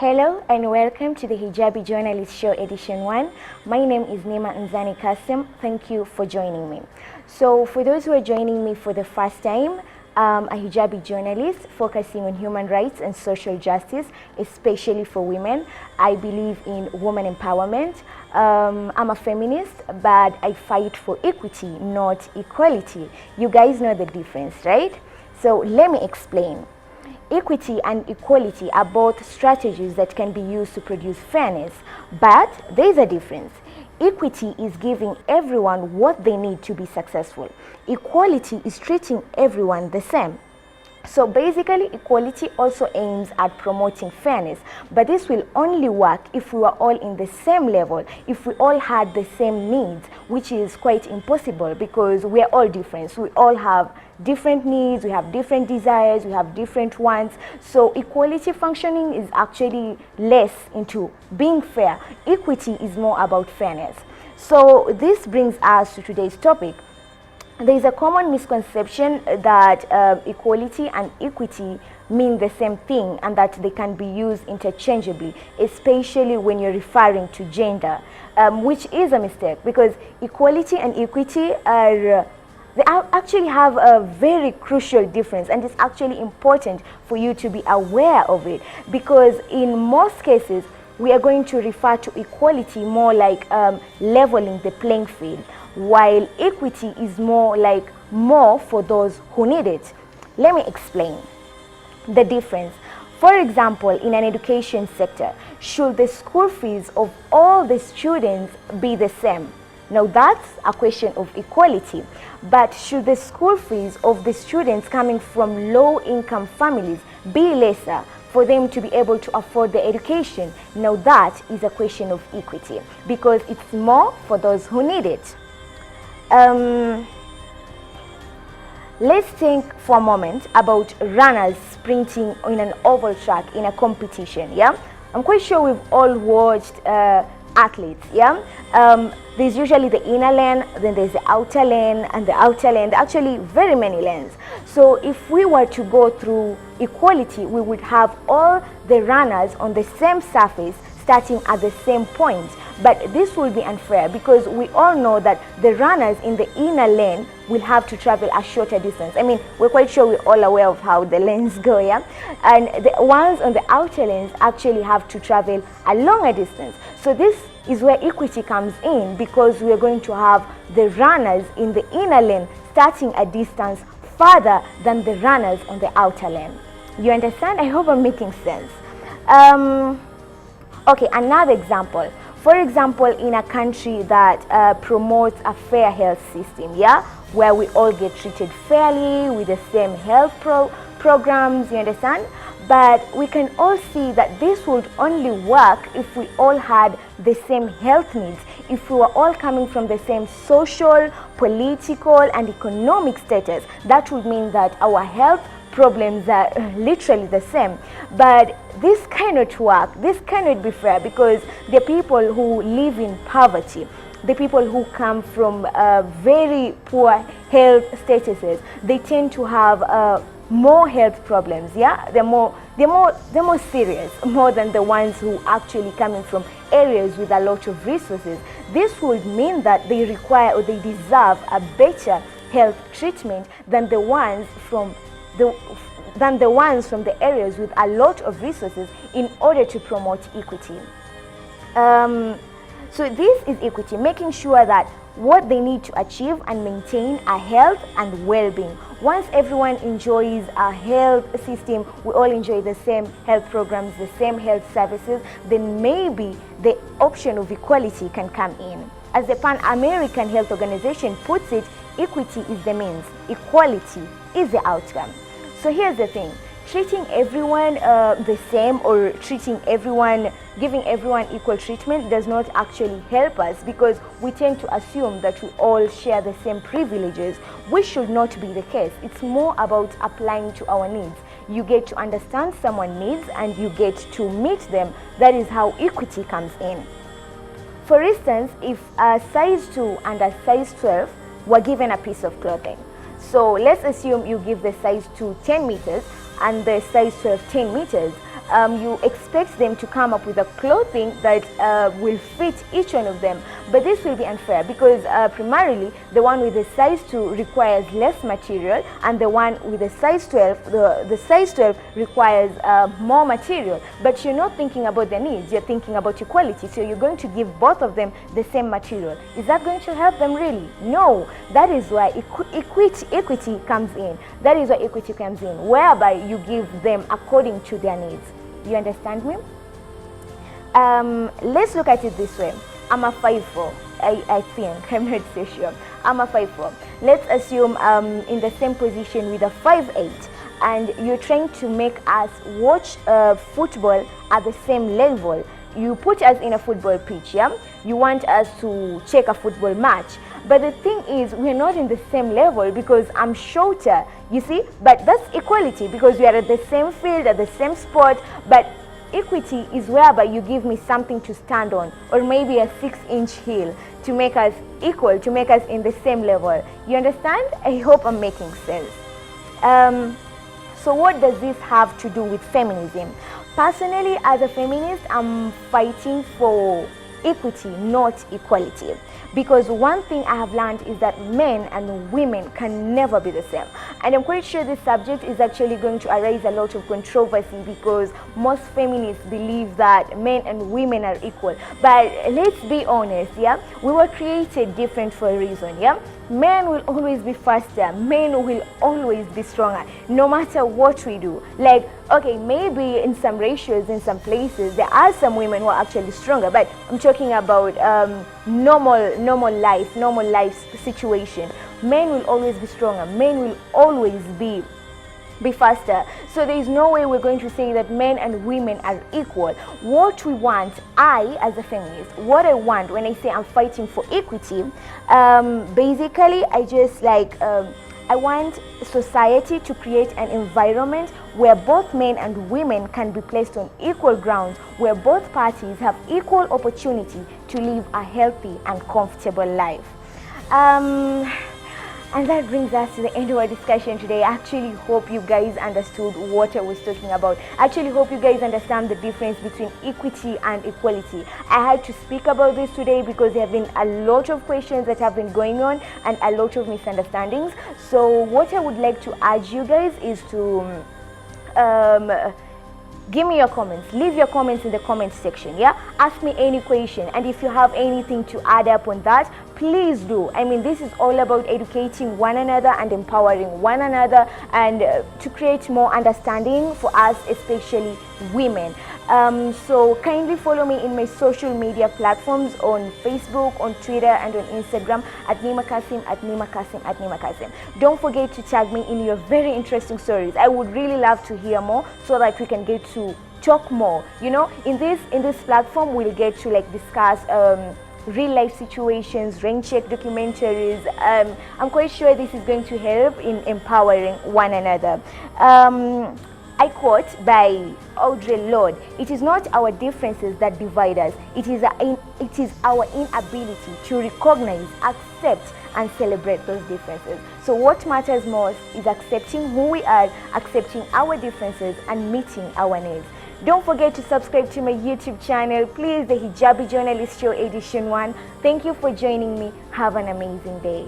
Hello and welcome to the Hijabi Journalist Show Edition 1. My name is Nima Nzani Kasim. Thank you for joining me. So for those who are joining me for the first time, I'm a hijabi journalist focusing on human rights and social justice, especially for women. I believe in women empowerment. I'm a feminist, but I fight for equity, not equality. You guys know the difference, right? So let me explain. Equity and equality are both strategies that can be used to produce fairness, but there is a difference. Equity is giving everyone what they need to be successful. Equality is treating everyone the same. So basically, equality also aims at promoting fairness, but this will only work if we are all in the same level, if we all had the same needs, which is quite impossible because we are all different. So we all have different needs, we have different desires, we have different wants. So equality functioning is actually less into being fair. Equity is more about fairness. So this brings us to today's topic. There is a common misconception that equality and equity mean the same thing and that they can be used interchangeably, especially when you're referring to gender, which is a mistake because equality and equity are they actually have a very crucial difference, and it's actually important for you to be aware of it because in most cases we are going to refer to equality more like leveling the playing field, while equity is more like more for those who need it. Let me explain the difference. For example, in an education sector, should the school fees of all the students be the same? Now that's a question of equality, but should the school fees of the students coming from low-income families be lesser for them to be able to afford the education? Now that is a question of equity because it's more for those who need it. Let's think for a moment about runners sprinting in an oval track in a competition. Yeah, I'm quite sure we've all watched athletes. Yeah, there's usually the inner lane, then there's the outer lane, and the outer lane. There are actually very many lanes. So if we were to go through equality, we would have all the runners on the same surface starting at the same point. But this will be unfair because we all know that the runners in the inner lane will have to travel a shorter distance. I mean, we're quite sure we're all aware of how the lanes go, yeah? And the ones on the outer lanes actually have to travel a longer distance. So this is where equity comes in because we are going to have the runners in the inner lane starting a distance farther than the runners on the outer lane. You understand? I hope I'm making sense. Okay, another example. For example, in a country that promotes a fair health system, yeah, where we all get treated fairly with the same health programs, you understand? But we can all see that this would only work if we all had the same health needs, if we were all coming from the same social, political, and economic status. That would mean that our health problems are literally the same. But this cannot work, this cannot be fair because the people who live in poverty, the people who come from very poor health statuses, they tend to have more health problems. Yeah, they're more serious, more than the ones who actually coming from areas with a lot of resources. This would mean that they require or they deserve a better health treatment than the ones from the areas with a lot of resources in order to promote equity. So this is equity, making sure that what they need to achieve and maintain are health and well-being. Once everyone enjoys a health system, we all enjoy the same health programs, the same health services, then maybe the option of equality can come in. As the Pan-American Health Organization puts it, equity is the means, equality is the outcome. So here's the thing, treating everyone the same or giving everyone equal treatment does not actually help us because we tend to assume that we all share the same privileges, which should not be the case. It's more about applying to our needs. You get to understand someone's needs and you get to meet them. That is how equity comes in. For instance, if a size 2 and a size 12 were given a piece of clothing, so let's assume you give the size 2 10 meters and the size 12 10 meters. you expect them to come up with a clothing that will fit each one of them. But this will be unfair because primarily the one with the size 2 requires less material, and the one with the size 12, the size 12 requires more material. But you're not thinking about their needs, you're thinking about equality. So you're going to give both of them the same material. Is that going to help them really? No. That is why equity comes in. That is why equity comes in, whereby you give them according to their needs. You understand me? Let's look at it this way. I'm a 5'4", I think, I'm not so sure. I'm a 5'4". Let's assume in the same position with a 5'8", and you're trying to make us watch football at the same level. You put us in a football pitch, yeah? You want us to check a football match. But the thing is, we're not in the same level because I'm shorter, you see? But that's equality because we are at the same field, at the same sport. But equity is whereby you give me something to stand on, or maybe a 6-inch heel to make us equal, to make us in the same level. You understand? I hope I'm making sense. So what does this have to do with feminism? Personally, as a feminist, I'm fighting for equity, not equality. Because one thing I have learned is that men and women can never be the same. And I'm quite sure this subject is actually going to arise a lot of controversy because most feminists believe that men and women are equal. But let's be honest, yeah? We were created different for a reason, yeah? Men will always be faster, men will always be stronger, no matter what we do. Like, okay, maybe in some ratios, in some places, there are some women who are actually stronger, but I'm talking about normal life situation. Men will always be stronger, men will always be faster. So there is no way we're going to say that men and women are equal. What we want, I as a feminist, what I want when I say I'm fighting for equity, basically I just like I want society to create an environment where both men and women can be placed on equal grounds, where both parties have equal opportunity to live a healthy and comfortable life. And that brings us to the end of our discussion today. I actually hope you guys understood what I was talking about. I actually hope you guys understand the difference between equity and equality. I had to speak about this today because there have been a lot of questions that have been going on and a lot of misunderstandings. So what I would like to urge you guys is to give me your comments. Leave your comments in the comment section, yeah? Ask me any question, and if you have anything to add up on that, please do. I mean, this is all about educating one another and empowering one another, and to create more understanding for us, especially women. So kindly follow me in my social media platforms on Facebook, on Twitter, and on Instagram at Nima Kasim, at Nima Kasim, at Nima Kasim. Don't forget to tag me in your very interesting stories. I would really love to hear more so that we can get to talk more. You know, in this platform, we'll get to like discuss real life situations, rain check documentaries. I'm quite sure this is going to help in empowering one another. I quote by Audre Lorde, "It is not our differences that divide us, it is our inability to recognize, accept, and celebrate those differences." So what matters most is accepting who we are, accepting our differences, and meeting our needs. Don't forget to subscribe to my YouTube channel, please, the Hijabi Journalist Show Edition 1. Thank you for joining me. Have an amazing day.